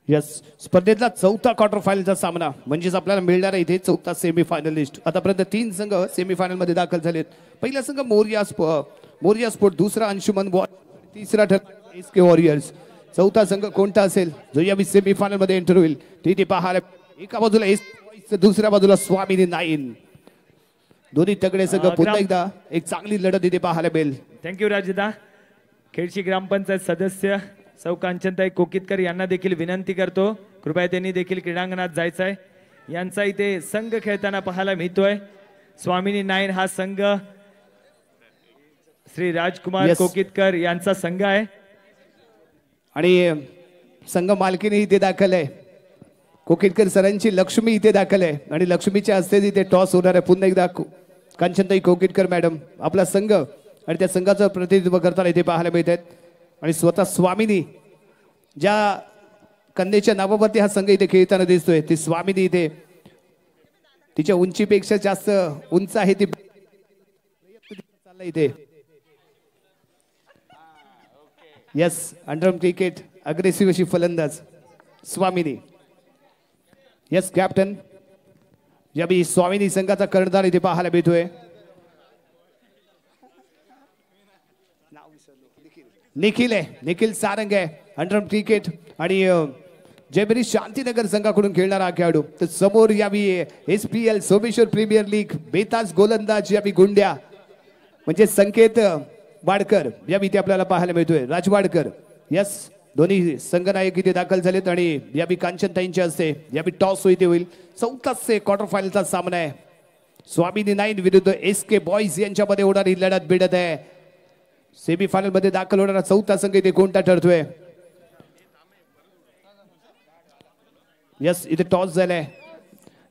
Yes, स्पर्धेतला चौथा quarter फायनलचा सामना म्हणजेच आपल्याला मिळणार आहे इथे चौथा सेमीफायनलिस्ट. आतापर्यंत 3 संघ सेमीफायनल मध्ये दाखल झालेत. पहिला संघ मोरिया स्पोर्ट, दुसरा अंशुमन बॉय, तिसरा ठरला एसके वॉरियर्स. चौथा संघ कोणता असेल जो या सेमीफायनल मध्ये एंटर होईल तिथे पाहायला एका बाजूला एसके, दुसऱ्या बाजूला स्वामिनी 9. दोन्ही तगडे संघ पुन्हा एकदा एक चांगली लढत इथे पाहायला मिळेल. थँक्यू राजदा. खेडशी ग्रामपंचायत सदस्य सौ कांचनताई कोकितकर यांना देखील विनंती करतो कृपया त्यांनी देखील क्रीडांगणात जायचं आहे. यांचा इथे संघ खेळताना पाहायला मिळतोय. स्वामिनी 9 हा संघ श्री राजकुमार कोकितकर यांचा संघ आहे आणि संघ मालकीने इथे दाखल आहे. कोकितकर सरांची लक्ष्मी इथे दाखल आहे आणि लक्ष्मीच्या हस्ते इथे टॉस होणार आहे. पुन्हा एकदा कांचनताई कोकितकर मॅडम आपला संघ आणि त्या संघाचं प्रतिनिधित्व करताना इथे पाहायला मिळत आहेत. आणि स्वतः स्वामिनी ज्या कन्येच्या नावावरती हा संघ इथे खेळताना दिसतोय ती स्वामिनी इथे तिच्या उंचीपेक्षा जास्त उंच आहे ती चालला इथे. यस, अंडरआर्म क्रिकेट अग्रेसिव्ह अशी फलंदाज स्वामिनी. यस कॅप्टन, यावेळी स्वामिनी संघाचा कर्णधार इथे पाहायला मिळतोय. निखिल आहे, निखिल सारंग आहे अंडरआर्म क्रिकेट आणि जयबरी शांतीनगर संघाकडून खेळणारा खेळाडू. तर समोर यावी SPL सोमेश्वर प्रीमियर लीग बेताज गोलंदाज यावी गुंड्या म्हणजे संकेत वाडकर यावी इथे आपल्याला पाहायला मिळतोय. राजवाडकर. यस, दोन्ही संघनायक इथे दाखल झालेत आणि यावी कांचनताईंच्या हस्ते यावी टॉस इथे होईल. चौथाच क्वार्टर फायनलचा सामना आहे. स्वामिनी 9 विरुद्ध SK बॉईज यांच्यामध्ये होणारी लढत भिडत आहे. सेमीफायनल मध्ये दाखल होणारा चौथा संघ इथे कोणता ठरतोय. यस, इथे टॉस झालाय.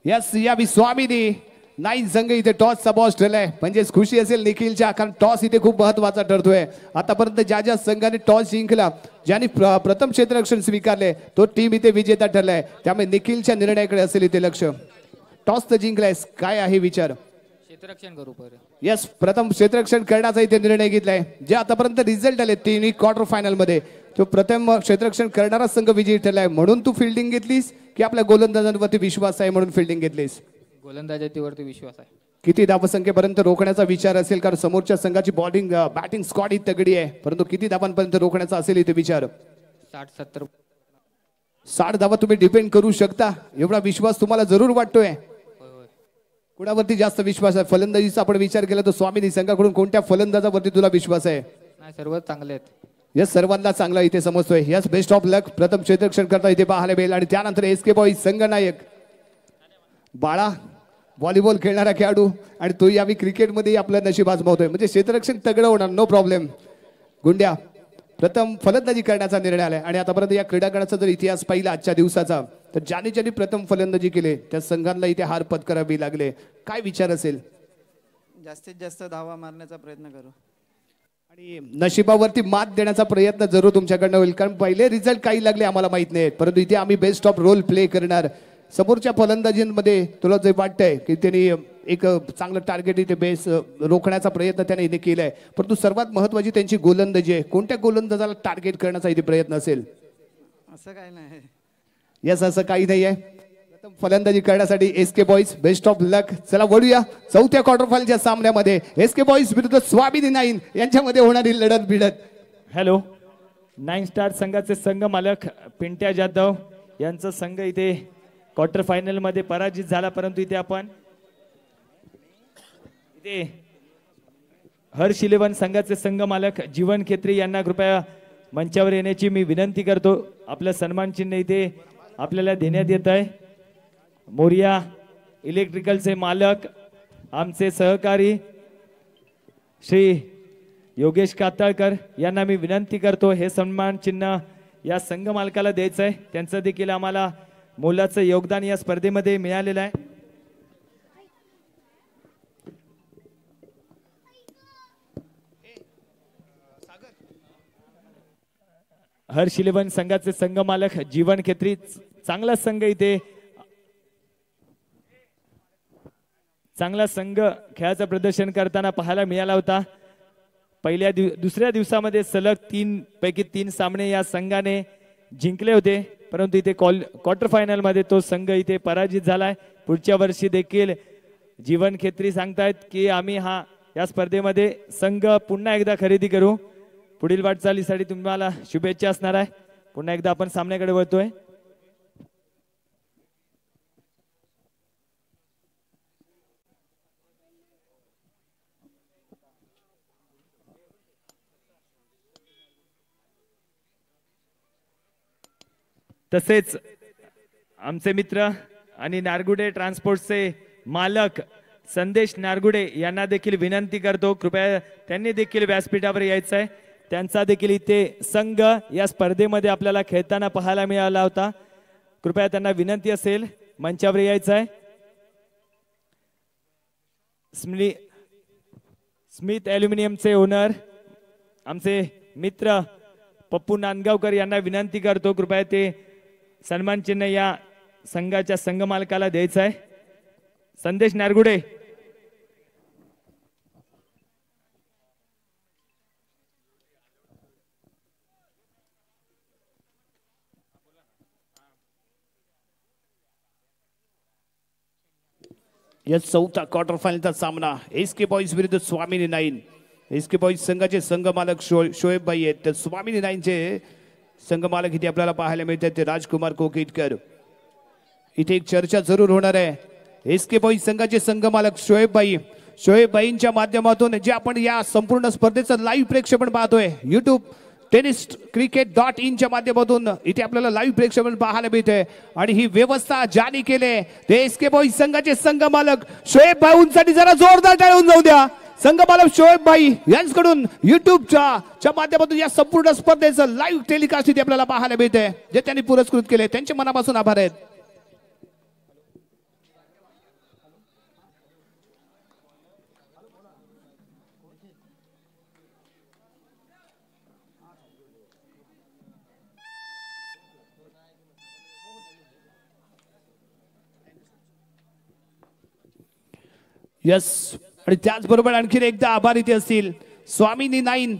यस, यावी स्वामिनी 9 संघ इथे टॉसचा बॉस ठरलाय. म्हणजेच खुशी असेल निखिलच्या, कारण टॉस इथे खूप महत्वाचा ठरतोय. आतापर्यंत ज्या ज्या संघाने टॉस जिंकला, ज्याने प्रथम क्षेत्ररक्षण स्वीकारले तो टीम इथे विजेता ठरलाय. त्यामुळे निखिलच्या निर्णयाकडे असेल इथे लक्ष. टॉस तर जिंकलायस, काय आहे विचार. क्षेत्ररक्षण करू पर. यस, प्रथम क्षेत्ररक्षण करण्याचा इथे निर्णय घेतलाय. जे आतापर्यंत रिझल्ट आले तिन्ही क्वार्टर फायनल मध्ये तो प्रथम क्षेत्ररक्षण करणारा संघ विजयी ठरलाय. म्हणून तू फिल्डिंग घेतलीस की आपल्या गोलंदाजांवरती विश्वास आहे म्हणून फिल्डिंग घेतलीस. गोलंदाजांवरती विश्वास आहे. किती धावसंख्येपर्यंत रोखण्याचा विचार असेल, कारण समोरच्या संघाची बॉलिंग बॅटिंग स्क्वॉड ही तगडी आहे, परंतु किती धावांपर्यंत रोखण्याचा असेल इथे विचार. 60-70. 60 धावा तुम्ही डिपेंड करू शकता एवढा विश्वास तुम्हाला जरूर वाटतोय. कुणावरती जास्त विश्वास आहे. फलंदाजीचा आपण विचार केला तर स्वामिनी संघाकडून कोणत्या फलंदाजावरती तुला विश्वास आहे. नाही, सर्वच चांगले आहेत. यस, सर्वांना चांगला इथे समजतोय. यस, बेस्ट ऑफ लक. प्रथम क्षेत्ररक्षण करता इथे पाहायला मिळेल आणि त्यानंतर SK बॉईज संघनायक बाळा व्हॉलीबॉल खेळणारा खेळाडू आणि तो यावी क्रिकेटमध्ये आपलं नशीब आजमावतोय. म्हणजे क्षेत्ररक्षण तगडं होणार, नो प्रॉब्लेम. गुंड्या प्रथम फलंदाजी करण्याचा निर्णय आलाय आणि आतापर्यंत या क्रीडांगणाचा जर इतिहास पाहिला आजच्या दिवसाचा तर ज्याने ज्यांनी प्रथम फलंदाजी केले त्या संघांना इथे हार पत्करावी लागले. काय विचार असेल. जास्तीत जास्त धावा मारण्याचा प्रयत्न करू आणि नशिबावरती मात देण्याचा प्रयत्न जरूर तुमच्याकडनं होईल, कारण पहिले रिझल्ट काही लागले आम्हाला माहित नाही, परंतु इथे आम्ही बेस्ट ऑफ रोल प्ले करणार. समोरच्या फलंदाजींमध्ये तुला जे वाटतंय की त्यांनी एक चांगलं टार्गेट इथे बेस रोखण्याचा प्रयत्न त्याने इथे केलाय, परंतु सर्वात महत्वाची त्यांची गोलंदाजी आहे. कोणत्या गोलंदाजाला टार्गेट करण्याचा इथे प्रयत्न असेल. असं काही नाही. यस, असं काही नाही आहे. प्रथम फलंदाजी करण्यासाठी SK बॉईज बेस्ट ऑफ लक. चला वळूया चौथ्या क्वार्टर फायनलच्या सामन्यामध्ये SK बॉईज विरुद्ध स्वामिनी 9 यांच्यामध्ये होणारी लढत भिडत. हॅलो, 9 स्टार संघाचे संघ मालक पिंट्या जाधव यांचा संघ इथे क्वार्टर फायनल मध्ये पराजित झाला, परंतु इथे आपण इथे हर्ष 11 संघाचे संघ मालक जीवन खेत्री यांना कृपया मंचावर येण्याची मी विनंती करतो. आपलं सन्मान चिन्ह इथे आपल्याला देण्यात येत आहे. मोरिया इलेक्ट्रिकलचे मालक आमचे सहकारी श्री योगेश कातळकर यांना मी विनंती करतो हे सन्मान चिन्ह या संघ मालकाला द्यायचं आहे. त्यांचं देखील आम्हाला मोलाचं योगदान या स्पर्धेमध्ये मिळालेलं आहे. हर्ष 11 संघाचे संघ मालक जीवन खेत्री चांगला संघ इथे चांगला संघ खेळाचं प्रदर्शन करताना पाहायला मिळाला होता. दुसऱ्या दिवसामध्ये सलग 3 पैकी 3 सामने या संघाने जिंकले होते. परंतु इथे क्वार्टर फायनल मध्ये तो संघ इथे पराजित झालाय. पुढच्या वर्षी देखील जीवन खेत्री सांगतायत की आम्ही या स्पर्धेमध्ये संघ पुन्हा एकदा खरेदी करू. पुढील वाटचालीसाठी तुम्हाला शुभेच्छा असणार आहे. पुन्हा एकदा आपण सामन्याकडे वळतोय. तसेच आमचे मित्र आणि नारगुडे ट्रान्सपोर्टचे मालक संदेश नारगुडे यांना देखील विनंती करतो, कृपया त्यांनी देखील व्यासपीठावर यायचं आहे. त्यांचा देखील इथे संघ या स्पर्धेमध्ये आपल्याला खेळताना पाहायला मिळाला होता. कृपया त्यांना विनंती असेल मंचावर यायचं आहे. स्मिथ ॲल्युमिनियमचे ओनर आमचे मित्र पप्पू नांदगावकर यांना विनंती करतो, कृपया ते सन्मान चिन्ह या संघाच्या संघ मालकाला द्यायचं आहे. संदेश नारगुडे. या चौथा क्वार्टर फायनलचा सामना एसके बॉईज विरुद्ध स्वामिनी नाईन. एसके बॉईज संघाचे संघ मालक शोएब भाई आहेत, तर स्वामिनी नाईनचे संघ मालक इथे आपल्याला पाहायला मिळतात ते राजकुमार कोकिटकर. इथे एक चर्चा जरूर होणार आहे. एसके बॉईज संघाचे संघ मालक शोएब भाईंच्या माध्यमातून जे आपण या संपूर्ण स्पर्धेचं लाईव्ह प्रेक्षेपण पाहतोय YouTube tenniscricket.in च्या माध्यमातून इथे आपल्याला लाईव्ह प्रेक्षेपण पाहायला मिळते. आणि ही व्यवस्था ज्यांनी केले ते एसके बॉईज संघाचे संघ मालक शोएब भाईंसाठी जरा जोरदार टाळून जाऊ द्या. संघ मालक शोएब भाई यांच्याकडून युट्यूबच्या माध्यमातून या संपूर्ण स्पर्धेचं लाईव्ह टेलिकास्ट इथे आपल्याला पाहायला मिळते, जे त्यांनी पुरस्कृत केले त्यांचे मनापासून आभार आहेत. यस, आणि त्याचबरोबर आणखी एकदा आभार इथे असतील स्वामिनी नाईन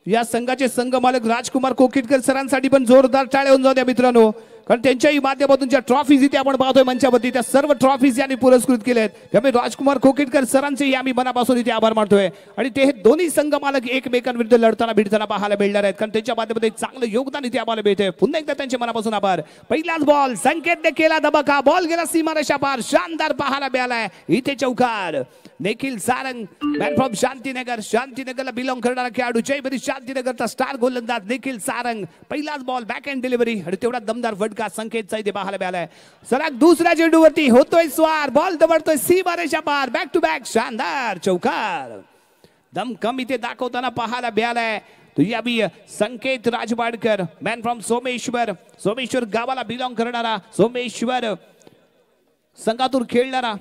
या संघाचे संघ मालक राजकुमार कोकिटकर सरांसाठी पण जोरदार टाळ्या होऊन जाऊ द्या मित्रांनो, कारण त्यांच्याही माध्यमातून ज्या ट्रॉफीज इथे आपण पाहतोय मंचावरती त्या सर्व ट्रॉफीज यांनी पुरस्कृत केलेत. त्यामुळे राजकुमार कोकिटकर सरांचेही आम्ही मनापासून इथे आभार मानतोय. आणि ते हे दोन्ही संघ मालक एकमेकांविरुद्ध लढताना भिडताना पाहायला मिळणार आहेत, कारण त्यांच्या माध्यमातून एक चांगलं योगदान इथे आम्हाला मिळतंय. पुन्हा एकदा त्यांचे मनापासून आभार. पहिलाच बॉल संकेतने केला धबका, बॉल गेला सीमारेषा पार, शानदार पाहायला मिळालाय इथे चौकार. निखिल सारंग मॅन फ्रॉम शांतीनगरला बिलॉंग करणारा खेळाडू, जयभरी शांतीनगरचा स्टार गोलंदाज निखिल सारंग. पहिलाच बॉल बॅक हँड डिलिव्हरी आणि तेवढा दमदार फटका संकेतचा इथे पाहायला मिळालाय. सलग दुसऱ्या चेंडूवरती होतोय स्वार, बॉल दबडतोय सीमारेषा पार, बॅक टू बॅक शानदार चौकार. दमखम इथे दाखवताना पाहायला मिळालाय. यावी संकेत राजवाडकर मॅन फ्रॉम सोमेश्वर गावाला बिलॉंग करणारा, सोमेश्वर संघातून खेळणारा,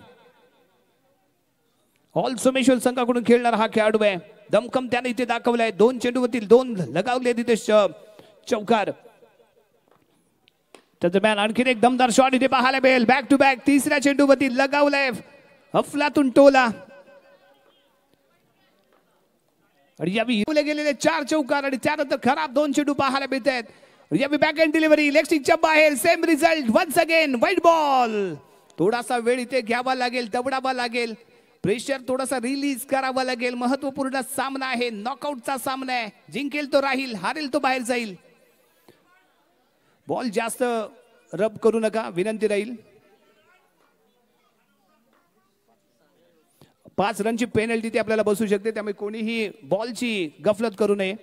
ऑल सोमेश्वर संघाकडून खेळणारा हा खेळाडू आहे. दमखम त्याने इथे दाखवलाय. दोन चेंडूवरती दोन लगावले तिथे चौकार. त्या दरम्यान आणखी एक दमदार शॉट इथे पाहायला मिळेल. बॅक टू बॅक तिसऱ्या चेंडूवरती लगावलाय अफलातून टोला. आणि यावी गेलेले 4 चौकार आणि त्यानंतर खराब 2 चेंडू पाहायला मिळत आहेत. यावी बॅक हँड डिलिव्हरी लेग स्टिकच्या बाहेर, सेम रिझल्ट वन्स अगेन वाईट बॉल. थोडासा वेळ इथे घ्यावा लागेल, दबडावा लागेल, प्रेशर थोडासा रिलीज करावा लागेल. महत्वपूर्ण सामना आहे, नॉकआउटचा सामना आहे. जिंकेल तो राहील, हारेल तो बाहेर जाईल. बॉल जास्त रब करू नका, विनंती राहील. 5 रनची पेनल्टी ती आपल्याला बसू शकते, त्यामुळे कोणीही बॉलची गफलत करू नये.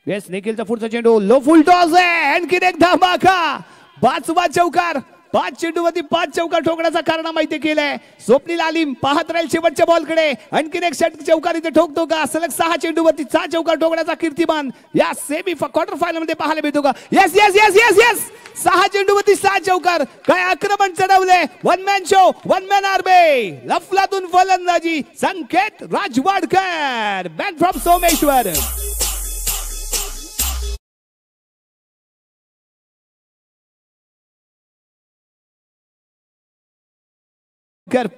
येस, निखिलचा पुढचा चेंडू लो फुल टॉस आहे. आणखी एक धमाका, 5वा चौकार. 5 चेंडूवरती 5 चौकार ठोकण्याचा कारनामा इथे केलाय. स्वप्नील आलिम पाहत राहील शेवटच्या बॉलकडे. आणखीन एक चौकार इथे ठोकतो का? सलग 6 चेंडूवरती 6 चौकार ठोकण्याचा कीर्तिमान या सेमी क्वार्टर फायनल मध्ये पाहायला मिळतो का? Yes yes yes yes yes, 6 चेंडूवरती 6 चौकार. काय आक्रमण चढवले, one man show, one man army. लफलातून फलंदाजी संकेत राजवाडकर मॅन फ्रॉम सोमेश्वर.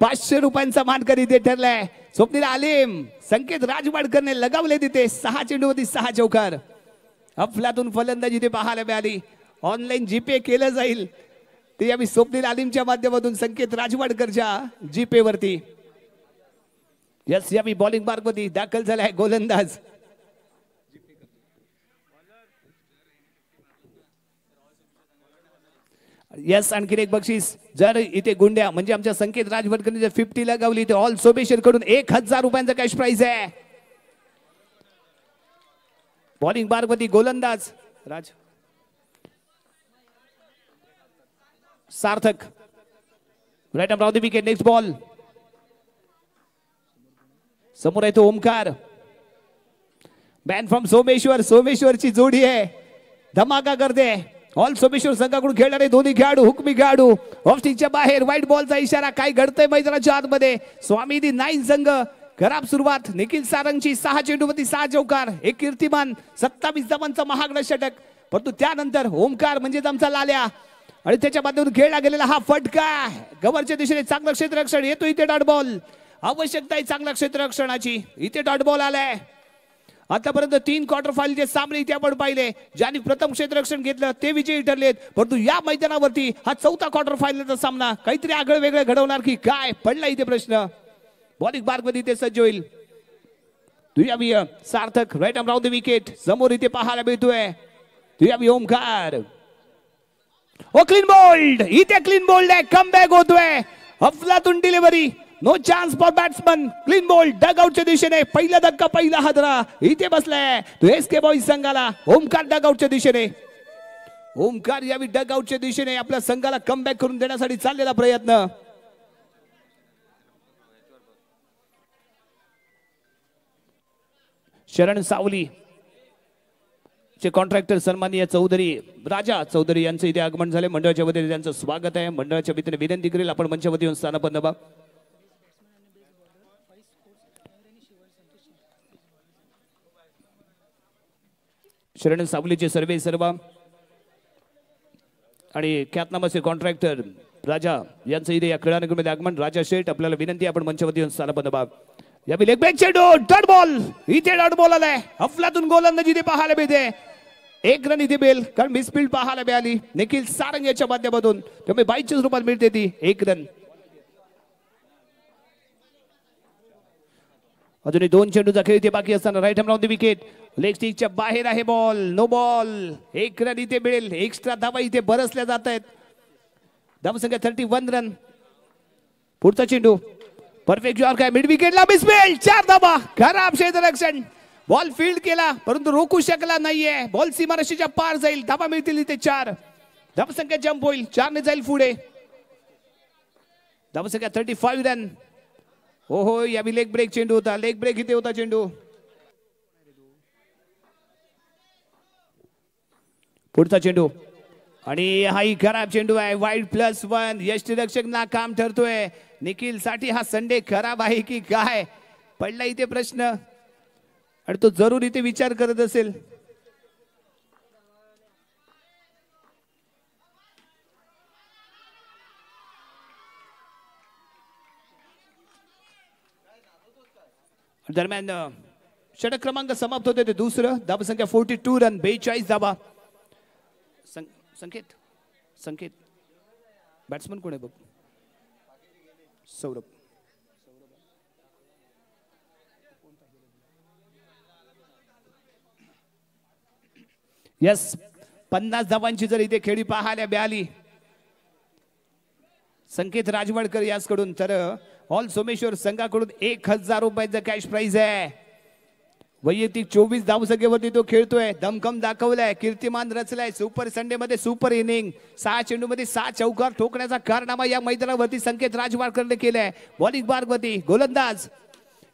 500 रुपयांचा मानकरी इथे ठरलाय. स्वप्नील आलिम, संकेत राजवाडकरने लगावले तिथे 6 चेंडूवरती 6 चौकार. अफलातून फलंदाजी इथे पाहायला मिळाली. ऑनलाईन जीपे केलं जाईल ते यावेळी स्वप्नील आलिमच्या माध्यमातून संकेत राजवाडकरच्या जीपे वरती. यस यावेळी बॉलिंग मार्क मध्ये दाखल झालाय गोलंदाज. यस आणखीन एक बक्षीस जर इथे गुंड्या म्हणजे आमच्या संकेत राजवाडकरने जर 50 लगावली तर ऑल सोबेश्वर कडून 1000 रुपयांचा कॅश प्राइज आहे. बॉलिंग मार्क मध्ये गोलंदाज Raj Sarthak. Right arm round the wicket. Next ball समोर आहे तो ओमकार. Man from Someshwar. सोमेश्वरची जोडी आहे धमाका करते. ऑल सोमेश्वर संघाकडून खेळणारे दोन्ही खेळाडू हुकमी खेळाडू ऑफ स्टिकच्या बाहेर. व्हाईट बॉलचा इशारा. काय घडतंय मैदानाच्या आतमध्ये. स्वामी 9 संघ खराब सुरुवात. निखिल सारंगची 6 चेंडूमध्ये 6 चौकार. एक कीर्तिमान 27 धावांचा महागडा षटक. परंतु त्यानंतर ओमकार म्हणजेच आमचा लाल्या आणि त्याच्या माध्यमातून खेळला गेलेला हा फटका. गवरच्या दिशेने चांगलं क्षेत्ररक्षण. येतो इथे डॉट बॉल. आवश्यकता आहे चांगल्या क्षेत्ररक्षणाची. इथे डॉट बॉल आलाय. आतापर्यंत 3 क्वार्टर फायनलचे सामने इथे आपण पाहिले. ज्यांनी प्रथम क्षेत्ररक्षण घेतलं ते विजयी ठरलेत. परंतु या मैदानावरती हा 4था क्वार्टर फायनलचा सामना काहीतरी आगळं वेगळं घडवणार की काय पडला इथे प्रश्न. बॉलिंग मार्क मध्ये इथे सज्ज होईल दुयावी Sarthak. Right arm round the wicket. समोर इथे पाहायला मिळतोय दुयावी ओमकार. ओ क्लीन बोल्ड. इथे क्लीन बोल्ड आहे. कमबॅक होतोय. अफलातून delivery. No chance for batsman. Clean bowled डग आउटच्या दिशेने. पहिला धक्का पहिला हादरा इथे बसलाय तो एसके बॉईज संघाला. ओमकार डग आउटच्या दिशेने. ओमकार यावी डग आउटच्या दिशेने आपल्या संघाला कमबॅक करून देण्यासाठी चाललेला प्रयत्न. शरण सावली चे कॉन्ट्रॅक्टर सन्माननीय चौधरी राजा चौधरी यांचे इथे आगमन झाले. मंडळाच्या वतीने त्यांचं स्वागत आहे. मंडळाच्या वतीने विनंती करेल आपण मंचावरती येऊन स्थानापन्न व्हा. शरण सावलीचे सर्व आणि ख्यातनामाचे कॉन्ट्रॅक्टर राजा यांचं इथे या क्रीडानगरमध्ये आगमन. राजा शेठ आपल्याला विनंती आपण मंचावरती येऊन स्थानापन्न व्हा. या लेग ब्रेक चेंडू डॉट बॉल. इथे डॉट बॉल आलाय. अफलातून गोलंदाजी इथे पाहायला मिळते. 1 रन इथे बेल कारण मिसफील्ड पाहायला मिळाली निखिल सारंग याच्या माध्यमातून. त्यामुळे 22 रूपात मिळते ती 1 रन. अजूनही 2 चेंडूचा खेळ इथे बाकी असताना right arm round the wicket. Leg स्टिकच्या बाहेर आहे बॉल. No ball. 1 रन इथे मिळेल. एक्स्ट्रा धावा इथे बरसल्या जात आहेत. धावसंख्या 31 रन. पुढचा चेंडू परफेक्ट जॉर्क आहे. Mid विकेटला misfield. 4 धावा. खराब क्षेत्ररक्षण. बॉल फील्ड केला परंतु रोखू शकला नाहीये. बॉल सीमारेषेच्या पार जाईल. धावा मिळतील इथे 4. धावसंख्या जंप होईल. 4 ने जाईल पुढे. धावसंख्या 35 रन. हो हो यावी लेग ब्रेक चेंडू होता. लेग ब्रेक इथे होता चेंडू. पुढचा चेंडू आणि हाही खराब चेंडू आहे. वाईड +1. यष्टीरक्षक नाकाम ठरतोय. निखिल साठी हा संडे खराब आहे की काय पडला इथे प्रश्न आणि तो जरूर इथे विचार करत असेल. दरम्यान षटक क्रमांक समाप्त होते ते दुसरं. धावसंख्या 42 रन. 42 धावा. संकेत बॅट्समन कोण आहे बघ. सौरभ. यस 50 धावांची जर इथे खेळी पाहायला मिळाली संकेत राजवाडकर याचकडून तर ऑल सोमेश्वर संघाकडून 1000 रुपयाचा कॅश प्राइज आहे. वैयक्तिक 24 धावसंख्येवरती तो खेळतोय. दमखम दाखवलाय. कीर्तिमान रचलाय. सुपर संडे मध्ये सुपर इनिंग. 6 चेंडू मध्ये 6 चौकार ठोकण्याचा कारनामा या मैदानावरती संकेत राजवाडकरने केलाय. बॉलिंग मार्क वरती गोलंदाज.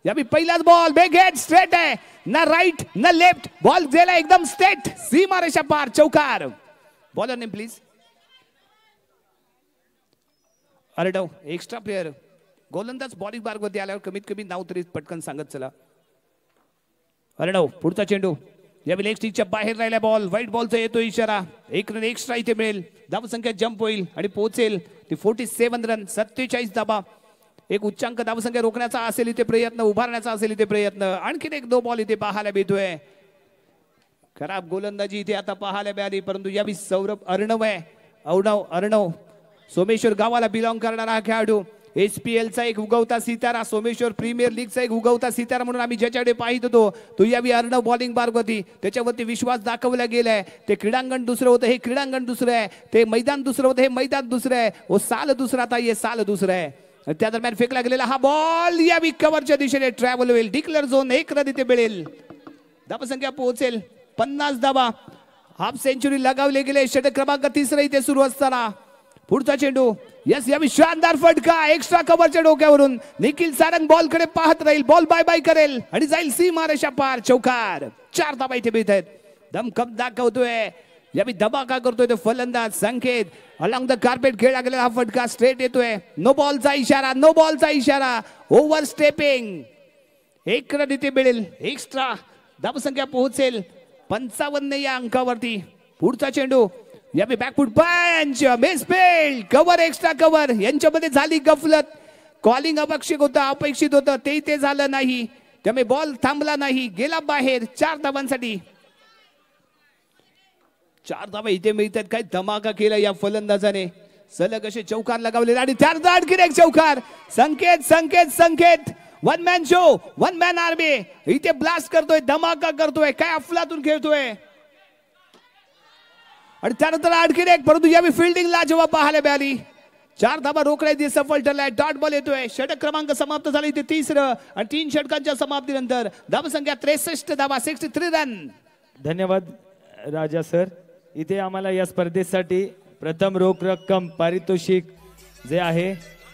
यावी पहिलाच बॉल बेग हेड स्ट्रेट आहे. ना राईट ना लेफ्ट. बॉल गेला एकदम स्ट्रेट. सीमारेषा पार. चौकार. Bowler name please. अरे डाव एक्स्ट्रा प्लेयर. गोलंदाज बॉलिंग मार्क वरती आल्यावर कमीत कमी नाव तरी पटकन सांगत चला. अरे डाव पुढचा चेंडू. यावेळी लेग स्टिकच्या बाहेर राहिला बॉल. व्हाईट बॉलचा येतो इशारा. 1 रन एक्स्ट्रा इथे मिळेल. धावसंख्या जंप होईल आणि पोहोचेल ती 47 रन. 47 धावा. एक उच्चांक धावसंख्या रोखण्याचा असेल इथे प्रयत्न. उभारण्याचा असेल इथे प्रयत्न. आणखीन एक 2 बॉल इथे पाहायला मिळतोय. खराब गोलंदाजी इथे आता पाहायला मिळाली, परंतु यावेळी सौरभ अर्णव सोमेश्वर गावाला बिलॉंग करणारा हा खेळाडू, SPL चा एक उगवता सितारा, सोमेश्वर प्रीमियर लीगचा एक उगवता सितारा म्हणून आम्ही ज्याच्याकडे पाहित होतो तो यावेळी अर्णव बॉलिंग बारवरती, त्याच्यावरती विश्वास दाखवला गेलाय. ते क्रीडांगण दुसरं होतं, हे क्रीडांगण दुसरं आहे, ते मैदान दुसरं होतं, हे मैदान दुसरं आहे, ओ साल दुसरा आता हे साल दुसरं आहे. त्या दरम्यान फेकला गेलेला हा बॉल यावेळी कव्हरच्या दिशेने ट्रॅव्हल होईल, डिक्लेअर झोन 1 रन इथे मिळेल. धावसंख्या पोहोचेल 50 धावा. हाफ सेंचुरी लगावले गेले. षटक क्रमांक 3 इथे सुरू असताना पुढचा चेंडू, यस यावी शानदार फटका एक्स्ट्रा कव्हरच्या डोक्यावरून. निखिल सारंग बॉल कडे पाहत राहील, बॉल बाय बाय करेल आणि जाईल सीमारेषा पार. चौकार. 4 धावा इथे मिळत आहेत. दमखम दाखवतोय यावी, धमाका करतोय तो फलंदाज संकेत. अलॉंग द कार्पेट खेळला गेलेला हा फटका स्ट्रेट येतोय. नो बॉलचा इशारा, नो बॉलचा इशारा. Over stepping. 1 रन इथे मिळेल एक्स्ट्रा. धावसंख्या पोहोचेल 55 या अंकावरती. पुढचा चेंडू यावे बॅकफुट पंच, मिसफील्ड, कव्हर एक्स्ट्रा कव्हर यांच्यामध्ये झाली गफलत. कॉलिंग अपेक्षित होतं ते इथे झालं नाही, त्यामुळे बॉल थांबला नाही, गेला बाहेर. 4 धावांसाठी 4 धावा इथे मिळतात. काय धमाका केला या फलंदाजाने, सलग असे चौकार लगावले आणि त्यानंतर आणखी एक चौकार. Sanket one man show, one man army इथे ब्लास्ट करतोय, धमाका करतोय, काय अफलातून खेळतोय. आणि त्यानंतर आणखी एक, परंतु यावेळी फिल्डिंग लाजवाब पाहायला मिळाली. 4 धावा रोखण्यात सफल ठरलाय. डॉट बॉल येतोय. षटक क्रमांक समाप्त झाला इथे 3रं आणि 3 षटकांच्या समाप्तीनंतर धावसंख्या 63 धावा, 63 रन. धन्यवाद राजा सर. इथे आम्हाला या स्पर्धेसाठी प्रथम रोख रक्कम पारितोषिक जे आहे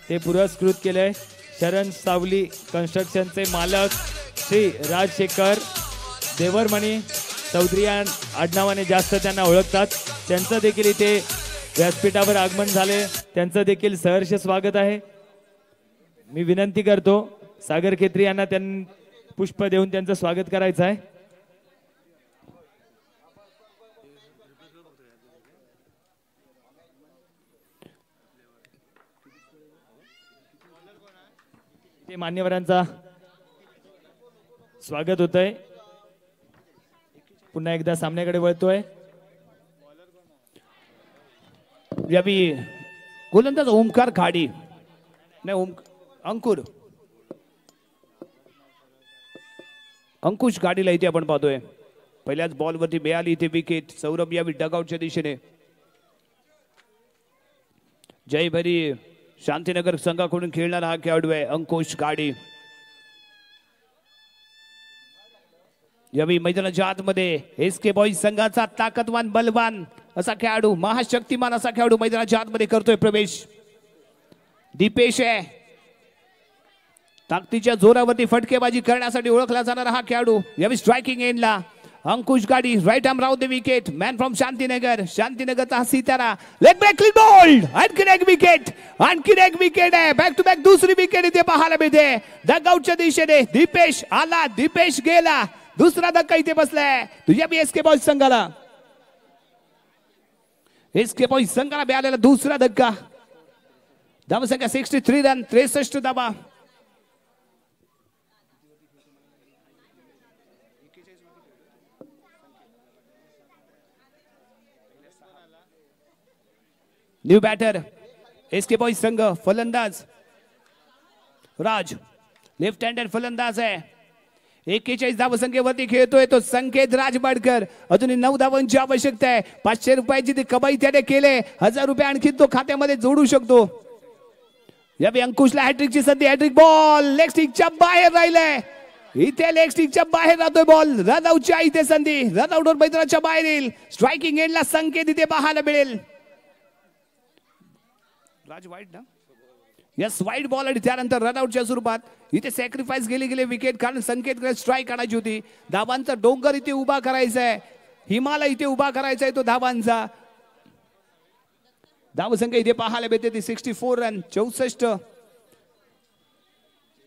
ते पुरस्कृत केलंय शरण सावली कन्स्ट्रक्शनचे मालक श्री राजशेखर देवरमणी चौधरी या आडनावाने जास्त त्यांना ओळखतात. त्यांचं देखील इथे व्यासपीठावर आगमन झाले, त्यांचं देखील सहर्ष स्वागत आहे. मी विनंती करतो सागर खेत्री यांना पुष्प देऊन त्यांचं स्वागत करायचं आहे. ते मान्यवरांचा स्वागत होतंय. पुन्हा एकदा सामन्याकडे वळतोय. यावी गोलंदाज ओमकार खाडी, नाही अंकुश गाडीला इथे आपण पाहतोय. पहिल्याच बॉलवरती मिळाली इथे विकेट. सौरभ यावी डगआउटच्या दिशेने. जय भरी शांतीनगर संघाकडून खेळणारा हा खेळाडू आहे अंकुश गाडी. यावी मैदानाच्या आतमध्ये SK बॉईज संघाचा ताकदवान बलवान असा खेळाडू, महाशक्तिमान असा खेळाडू मैदानाच्या आतमध्ये करतोय प्रवेश. दीपेश आहे. ताकदीच्या जोरावरती फटकेबाजी करण्यासाठी ओळखला जाणारा हा खेळाडू. यावी स्ट्रायकिंग एंडला Ankush Gadi. Right arm round the wicket. Man from शांतीनगरचा हा सितारा. Leg break clean bowled. आणखी एक विकेट आहे. बॅक टू बॅक दुसरी विकेट इथे पाहायला मिळते. डगआउटच्या दिशेने दीपेश आला, दीपेश गेला. दुसरा धक्का इथे बसलाय तुझ्या SK बॉईज संघाला. SK बॉईज संघाला मिळालेला दुसरा धक्का. धावसंख्या 63 रन, 63 धावा. न्यू बॅटर SK बॉईज संघ. फलंदाज राज, लेफ्ट हँडेड फलंदाज आहे. 41 धावसंख्येवरती खेळतोय तो संकेत राजबाडकर. अजूनही 9 धावांची आवश्यकता आहे. 500 रुपयाची ती कमाई त्याने केले. 1000 रुपये आणखी तो खात्यामध्ये जोडू शकतो. यावेळी अंकुशला हॅट्रिकची संधी. हॅट्रिक बॉल लेग स्टिकच्या बाहेर राहिलाय. इथे लेग स्टिकच्या बाहेर राहतोय बॉल. रनआउटची इथे संधी. रनआउटवर मैदानाच्या बाहेर येईल. स्ट्रायकिंग एंडला संकेत इथे पाहायला मिळेल. राज वाईट ना, यस वाईट बॉल आणि त्यानंतर रनआउटच्या स्वरूपात इथे सॅक्रिफाईस गेले विकेट. कारण संकेतकडे स्ट्राईक आणायची होती. धावांचा डोंगर इथे उभा करायचा आहे. हिमालय इथे उभा करायचा आहे तो धावांचा. धावसंख्या इथे पाहायला मिळते ती 64 रन, 64.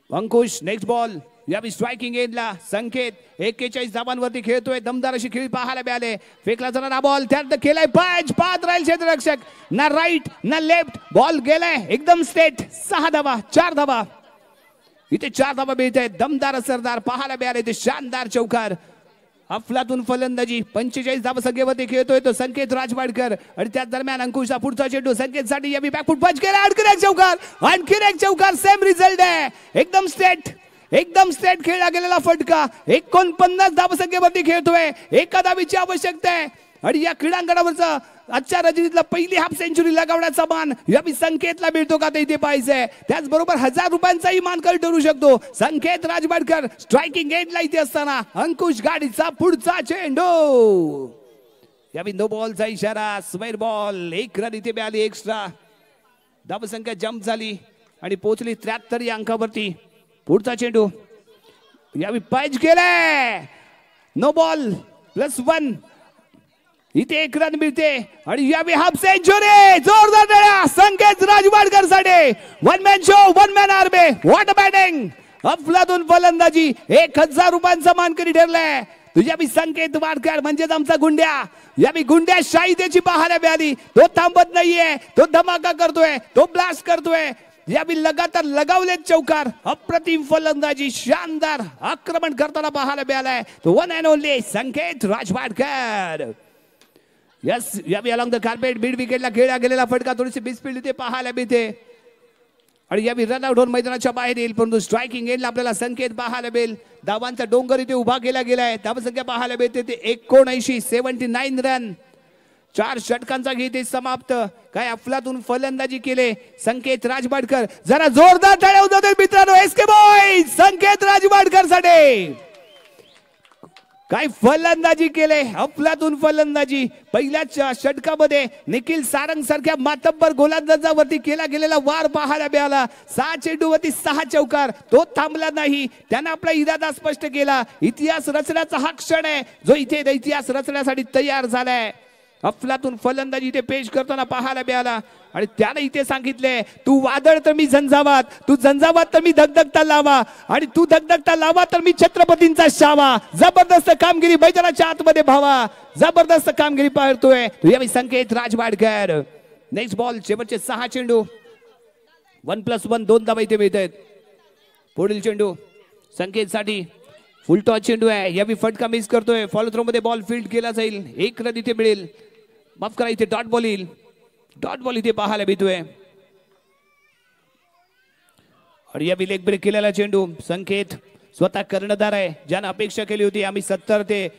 अंकुश नेक्स्ट बॉल. यावेळी स्ट्रायकिंग एंडला संकेत. 41 धावांवरती खेळतोय. दमदार अशी खेळी पाहायला मिळाले. फेकला जाणारा बॉल त्यानंतर केलाय पंच. पाहत राहील क्षेत्ररक्षक. ना राईट ना लेफ्ट. बॉल गेलाय एकदम स्ट्रेट. 6 धावा, 4 धावा. इथे 4 धावा मिळत आहेत. दमदार असरदार पाहायला मिळाले ते शानदार चौकार. अफलातून फलंदाजी 45 धावसंख्येवरती खेळतोय तो संकेत राजवाडकर आणि त्याच दरम्यान अंकुशचा पुढचा चेंडू संकेतसाठी यावी बॅकफूट पंच केला. आणखीन एक चौकार सेम रिझल्ट आहे. एकदम स्ट्रेट खेळला गेलेला फटका. 49 धावसंख्येवरती खेळतोय. एका धावीची आवश्यकता आहे आणि या क्रीडांगणावरचा आजच्या रणजीतला पहिली हाफ सेंचुरी लगावण्याचा मान यावी संकेतला मिळतो का ते इथे पाहायचंय. त्याचबरोबर 1000 रुपयांचाही मानकरी ठरू शकतो. संकेत राजवाडकर स्ट्रायकिंग एंडला इथे असताना अंकुश गाडीचा पुढचा चेंडू यावी नो बॉलचा इशारा. Square ball. 1 रन इथे मिळाली एक्स्ट्रा. धावसंख्या जम्प झाली आणि पोहोचली 73 या अंकावरती. पुढचा चेंडू यावी पंच केलाय. No ball +1. इथे 1 रन मिळते आणि यावी हाफ सेंचुरी. जोरदार टाळ्या संकेत राजवाडकर साठी. 1 man show 1 man army. What a batting. अफलातून फलंदाजी. 1000 रुपयांचा मानकरी ठरलाय. तुझ्या मी संकेत वाडकर म्हणजेच आमचा गुंड्या. यावी गुंड्या शाही त्याची पाहायला मिळाली. तो थांबत नाहीये. तो धमाका करतोय. तो ब्लास्ट करतोय. यावी लगातार लगावलेत चौकार. अप्रतिम फलंदाजी. शानदार आक्रमण करताना पाहायला मिळालाय. तो one and only Sanket Rajwadkar. Yes यावी अलॉंग द कार्पेट मिड विकेटला खेळला गेलेला फटका थोडीशी मिसफिल्ड इथे पाहायला मिळते आणि यावी रन आउट होऊन मैदानाच्या बाहेर येईल. परंतु स्ट्रायकिंग एंडला आपल्याला संकेत पाहायला मिळेल. धावांचा डोंगर इथे उभा केला गेलाय. धावसंख्या पाहायला मिळते ते 79 रन. 4 षटकांचा घेते समाप्त. काय अफलातून फलंदाजी केले संकेत राजवाडकर. जरा जोरदार टाळ्या होतात मित्रांनो. एसके बॉय संकेत राजवाडकर साठी काय फलंदाजी केले. अफलातून फलंदाजी. पहिल्याच षटकामध्ये निखिल सारंग सारख्या मातब्बर गोलंदाजावरती केला गेलेला वार पाहायला मिळाला. 6 चेंडूवरती 6 चौकार. तो थांबला नाही. त्याने आपला इरादा स्पष्ट केला. इतिहास रचण्याचा हा क्षण आहे जो इथे इतिहास रचण्यासाठी तयार झालाय. अफलातून फलंदाजी इथे पेश करताना पाहायला मिळाला आणि त्याने इथे सांगितले तू वादळ तर मी झंझावात. तू झंझावात तर मी धगधगता लावा आणि तू धगधगता लावा तर मी छत्रपतींचा शावा. जबरदस्त कामगिरी मैदानाच्या आतमध्ये भावा. जबरदस्त कामगिरी पाहतोय यावेळी संकेत राजवाडकर. नेक्स्ट बॉल शेवटचे 6 चेंडू. 1+1 2 धावा इथे मिळत आहेत. पुढील चेंडू संकेत साठी फुल टॉस चेंडू आहे. यावी फटका मिस करतोय. फॉलो थ्रो मध्ये बॉल फील्ड केला जाईल. 1 रन इथे मिळेल. माफ करा इथे डॉट बॉल येईल. डॉट बॉल इथे पाहायला मिळतोय आणि यावी लेग ब्रेक केलेला चेंडू. संकेत स्वतः कर्णधार आहे. ज्यानं अपेक्षा केली होती आम्ही 60 ते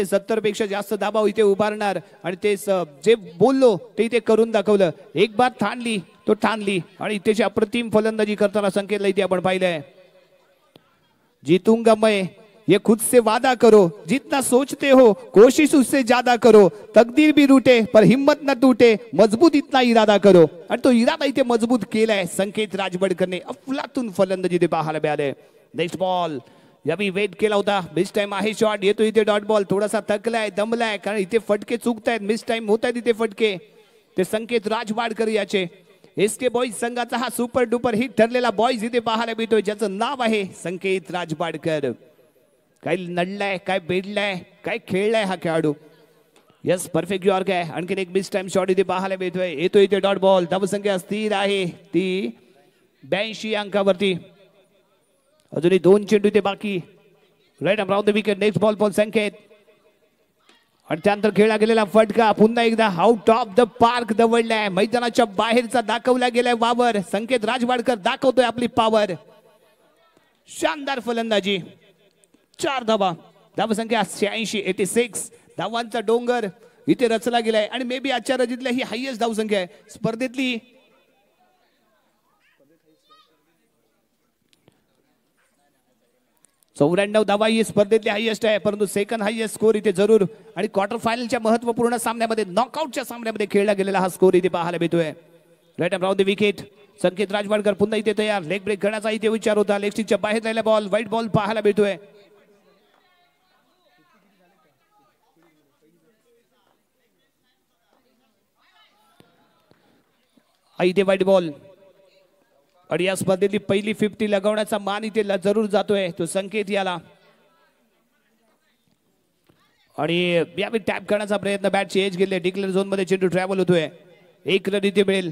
70 पेक्षा जास्त दाबाव इथे उभारणार आणि ते जे बोललो ते इथे करून दाखवलं. एक बार ठाणली तो ठाणली आणि त्याची अप्रतिम फलंदाजी करताना संकेतला इथे आपण पाहिलंय. जीतूंगा मैं ये खुद से वादा करो. जितना सोचते हो कोशिश उससे ज्यादा करो. तकदीर भी रूटे पर हिम्मत न टूटे. मजबूत इतना इरादा करो. आणि तो इरादा इथे मजबूत केलाय संकेत राजवाडकरने. अफलातून फलंदाजी ते पाहायला मिळाले. नेक्स्ट बॉल यावी वेट केला होता. मिस टाइम आहे. शॉट येतो इथे डॉट बॉल. थोडासा थकलाय दमलाय कारण इथे फटके चुकतायत. मिस टाइम होत आहेत इथे फटके. ते संकेत राजवाडकर याचे एसके बॉईज संघाचा हा सुपर डुपर हिट ठरलेला बॉईज इथे पाहायला मिळतोय ज्याचं नाव आहे संकेत राजवाडकर. काय नडलाय काय बेडलाय काय खेळलाय हा खेळाडू. यस परफेक्ट यॉर्क आहे. आणखीन एक मिस टाइम शॉट इथे पाहायला मिळतोय. येतो इथे डॉट बॉल. धावसंख्या स्थिर आहे ती 82 अंकावरती. अजूनही 2 चेंडू इथे बाकी. Right around the wicket. Next ball for Sanket आणि त्यानंतर खेळला गेलेला फटका पुन्हा एकदा आउट ऑफ द पार्क दवडलाय. मैदानाच्या बाहेरचा दाखवला गेलाय वावर. संकेत राजवाडकर दाखवतोय आपली पॉवर. शानदार फलंदाजी. 4 धावा. धावसंख्या 86 धावांचा डोंगर इथे रचला गेलाय आणि मे बी आजच्या रणजीतल्या ही हायएस्ट धावसंख्या आहे स्पर्धेतली. चौऱ्याण्णव धावा ही स्पर्धेतली हायएस्ट आहे. परंतु सेकंड हायएस्ट स्कोर इथे जरूर आणि क्वार्टर फायनलच्या महत्वपूर्ण सामन्यामध्ये नॉकआउटच्या सामन्यामध्ये खेळला गेलेला हा स्कोर इथे पाहायला मिळतोय. Right around the wicket. Sanket Rajwadkar पुन्हा इथे तयार. लेग ब्रेक करण्याचा इथे विचार होता. लेग स्टिकच्या बाहेर राहिला बॉल. व्हाईट बॉल पाहायला मिळतोय. इथे व्हाईट बॉल आणि या स्पर्धेतली पहिली 50 लगावण्याचा मान इथे जरूर जातोय तो संकेत याला. आणि यावेळी टॅप करण्याचा प्रयत्न. बॅटची एज गेले. डिक्लेअर झोन मध्ये चेंडू ट्रॅव्हल होतोय. 1 रन इथे मिळेल.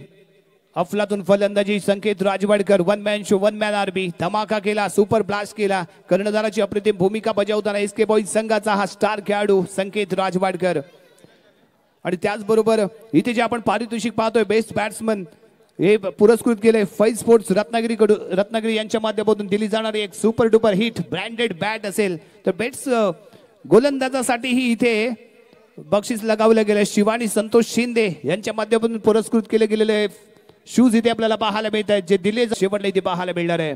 अफलातून फलंदाजी Sanket Rajwadkar, one man show, one man army, धमाका केला, सुपर ब्लास्ट केला, कर्णधाराची अप्रतिम भूमिका बजावताना एसके बॉईज संघाचा हा स्टार खेळाडू संकेत राजवाडकर. आणि त्याचबरोबर इथे जे आपण पारितोषिक पाहतोय बेस्ट बॅट्समन हे पुरस्कृत केले फैज स्पोर्ट्स रत्नागिरी यांच्या माध्यमातून दिली जाणारी एक super duper hit branded bat असेल तर बेट्स गोलंदाजासाठीही इथे बक्षीस लगावलं गेलं. शिवानी संतोष शिंदे यांच्या माध्यमातून पुरस्कृत केले गेलेले शूज इथे आपल्याला पाहायला मिळत आहेत जे दिले शेवटला इथे पाहायला मिळणार आहे.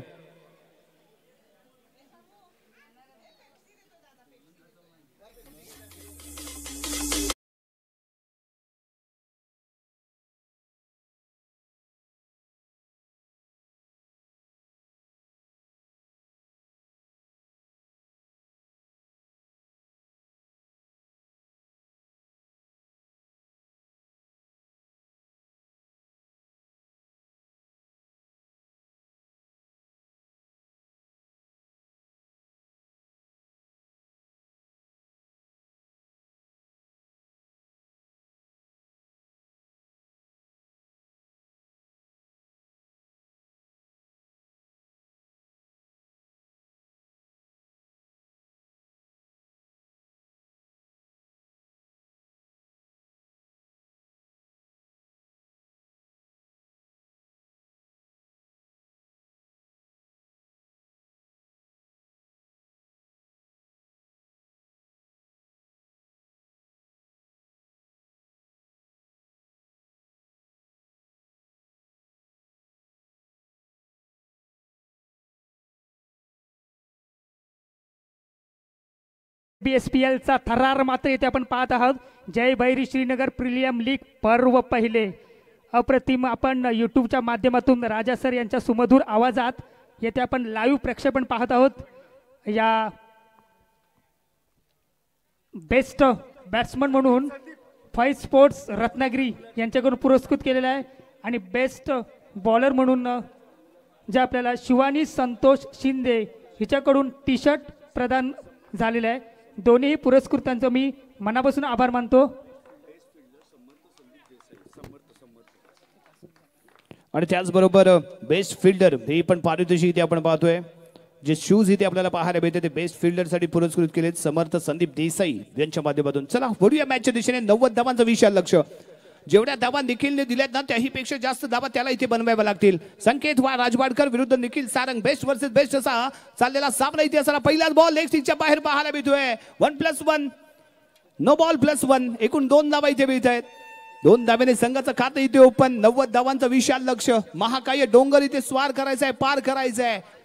BSPL चा थरार मात्र येथे आपण पाहत आहोत. जय भैरी श्रीनगर प्रीमियम लीग पर्व पहिले अप्रतिम आपण यूट्यूबच्या माध्यमातून राजा सर यांच्या सुमधुर आवाजात येथे आपण लाईव्ह प्रक्षेपण पाहत आहोत. या बेस्ट बॅट्समन म्हणून फैज स्पोर्ट्स रत्नागिरी यांच्याकडून पुरस्कृत केलेला आहे आणि बेस्ट बॉलर म्हणून जे आपल्याला शिवानी संतोष शिंदे हिच्याकडून टी शर्ट प्रदान झालेलं आहे. दोन्ही पुरस्कृतांचं मी मनापासून आभार मानतो. आणि त्याचबरोबर बेस्ट फिल्डर हे पण पारितोषिक इथे आपण पाहतोय जे शूज इथे आपल्याला पाहायला मिळते ते बेस्ट फिल्डर साठी पुरस्कृत केले समर्थ संदीप देसाई यांच्या माध्यमातून. चला वळूया मॅचच्या दिशेने. 90 धावांचं विशाल लक्ष. जेवढ्या धावा निखिलने दिल्यात ना त्याही पेक्षा जास्त धावा त्याला इथे बनवाव्या लागतील. संकेत राजवाडकर विरुद्ध Nikhil Sarang best versus best असा चाललेला सामना इथे असताना पहिलाच बॉल लेग स्टिकच्या बाहेर पाहायला मिळतोय. 1+1 नो बॉल +1 एकूण 2 धावा इथे मिळत आहेत. 2 धाब्याने संघाचं खातं इथे ओपन. 90 धावांचं विशाल लक्ष. महाकाय डोंगर इथे स्वार करायचा आहे, पार करायचा आहे